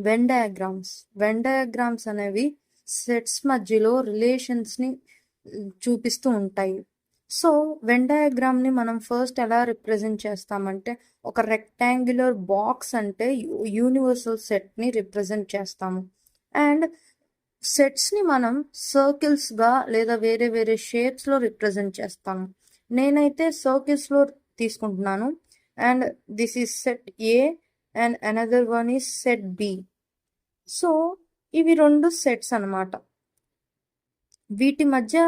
Venn diagrams అనేవి sets మధ్యలో రిలేషన్స్ని చూపిస్తూ ఉంటాయి. సో వెన్ డయాగ్రామ్ని మనం ఫస్ట్ ఎలా రిప్రజెంట్ చేస్తామంటే, ఒక రెక్టాంగులర్ బాక్స్ అంటే యూనివర్సల్ సెట్ని రిప్రజెంట్ చేస్తాము. అండ్ సెట్స్ని మనం సర్కిల్స్గా లేదా వేరే వేరే షేప్స్లో రిప్రజెంట్ చేస్తాము. నేనైతే సర్కిల్స్లో తీసుకుంటున్నాను. And this is set A and another one is set B. So ఇవి రెండు సెట్స్ అన్నమాట. వీటి మధ్య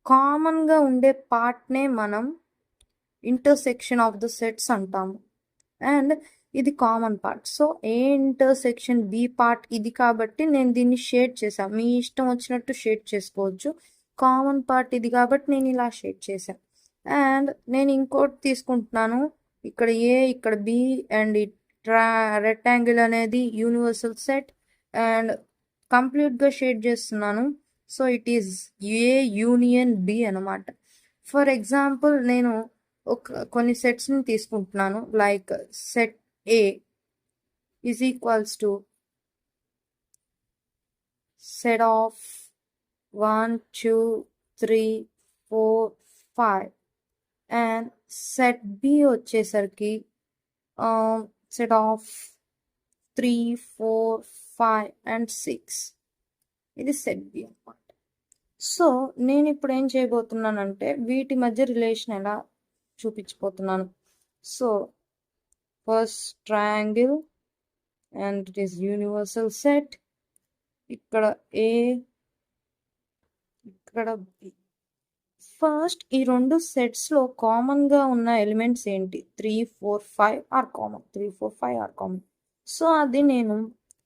కామన్గా ఉండే పార్ట్నే మనం ఇంటర్సెక్షన్ ఆఫ్ ద సెట్స్ అంటాము. అండ్ ఇది common part. So A intersection B part ఇది కాబట్టి నేను దీన్ని షేడ్ చేశాను. మీ ఇష్టం వచ్చినట్టు షేడ్ చేసుకోవచ్చు. కామన్ పార్ట్ ఇది కాబట్టి నేను ఇలా షేడ్ చేశాను. అండ్ నేను ఇంకోటి తీసుకుంటున్నాను. ఇక్కడ ఏ, ఇక్కడ బి అండ్ రెక్టాంగిల్ అనేది యూనివర్సల్ సెట్ అండ్ కంప్లీట్గా షేడ్ చేస్తున్నాను. So it is A union B అనమాట. ఫర్ ఎగ్జాంపుల్ నేను కొన్ని సెట్స్ని తీసుకుంటున్నాను. Like set A is equals to set of 1 2 3 4 5 and set B వచ్చేసరికి సెట్ ఆఫ్ 3 4 5 అండ్ 6. ఇది సెట్ బి అనమాట. సో నేను ఇప్పుడు ఏం చేయబోతున్నానంటే వీటి మధ్య రిలేషన్ ఎలా చూపించబోతున్నాను. So first triangle and it is universal set. ఇక్కడ ఏ, ఇక్కడ బి. ఫస్ట్ ఈ రెండు సెట్స్లో కామన్గా ఉన్న ఎలిమెంట్స్ ఏంటి? 3 4 5 are common. 3 4 5 are common. So అది నేను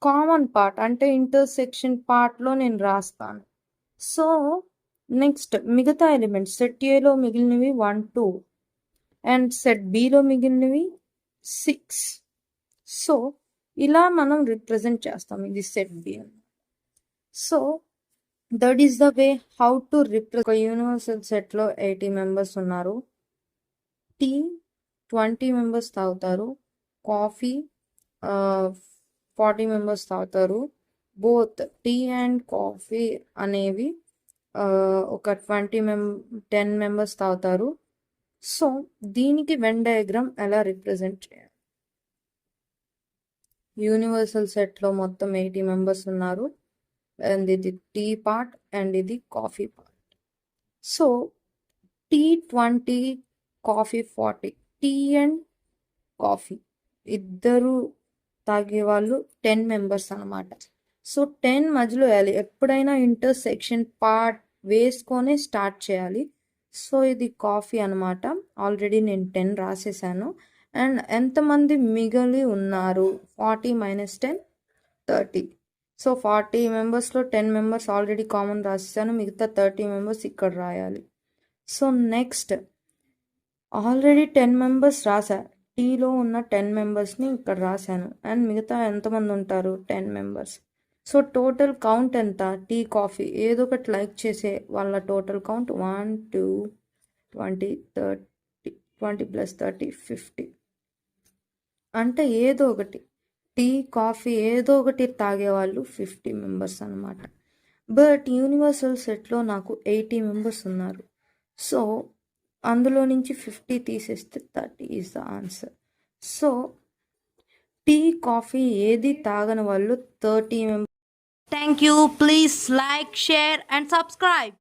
కామన్ పార్ట్ అంటే ఇంటర్సెక్షన్ పార్ట్లో నేను రాస్తాను. సో నెక్స్ట్ మిగతా ఎలిమెంట్స్ సెట్ ఏలో మిగిలినవి 1 2 అండ్ సెట్ బిలో మిగిలినవి 6. సో ఇలా మనం రిప్రజెంట్ చేస్తాం. ఇది సెట్ బి అని. So that is the way how to represent. ఒక యూనివర్సల్ సెట్లో 80 మెంబర్స్ ఉన్నారు. టీ 20 మెంబర్స్ తాగుతారు. కాఫీ 40 మెంబర్స్ తాగుతారు. బోత్ టీ అండ్ కాఫీ అనేవి ఒక 10 మెంబర్స్ తాగుతారు. సో దీనికి వెన్ డయాగ్రామ్ ఎలా రిప్రజెంట్ చేయాలి? యూనివర్సల్ సెట్లో మొత్తం 80 మెంబర్స్ ఉన్నారు. అండ్ ఇది టీ పార్ట్ అండ్ ఇది coffee part. So tea 20 coffee 40. Tea and coffee ఇద్దరు తాగే వాళ్ళు 10 మెంబర్స్ అనమాట. సో 10 మధ్యలో వేయాలి. ఎప్పుడైనా ఇంటర్సెక్షన్ పార్ట్ వేసుకొనే స్టార్ట్ చేయాలి. సో ఇది కాఫీ అనమాట. ఆల్రెడీ నేను 10 రాసేసాను. అండ్ ఎంతమంది మిగిలి ఉన్నారు? 40 - 10 30. సో 40 మెంబర్స్లో 10 మెంబర్స్ ఆల్రెడీ కామన్ రాసేసాను. మిగతా 30 మెంబర్స్ ఇక్కడ రాయాలి. సో నెక్స్ట్ ఆల్రెడీ 10 మెంబర్స్ రాసా. టీలో ఉన్న 10 మెంబర్స్ని ఇక్కడ రాశాను. అండ్ మిగతా ఎంతమంది ఉంటారు? 10 మెంబర్స్. సో టోటల్ కౌంట్ ఎంత? టీ కాఫీ ఏదో ఒకటి లైక్ చేసే వాళ్ళ టోటల్ కౌంట్ 1 2 20 30 20 + 30 50. అంటే ఏదో ఒకటి టీ కాఫీ ఏదో ఒకటి తాగేవాళ్ళు 50 మెంబర్స్ అనమాట. బట్ యూనివర్సల్ సెట్లో నాకు 80 మెంబర్స్ ఉన్నారు. సో అందులో నుంచి 50 తీసేస్తే 30 is the answer. So tea coffee ఏది తాగని వాళ్ళు 30 members. Thank you. Please like, share and subscribe.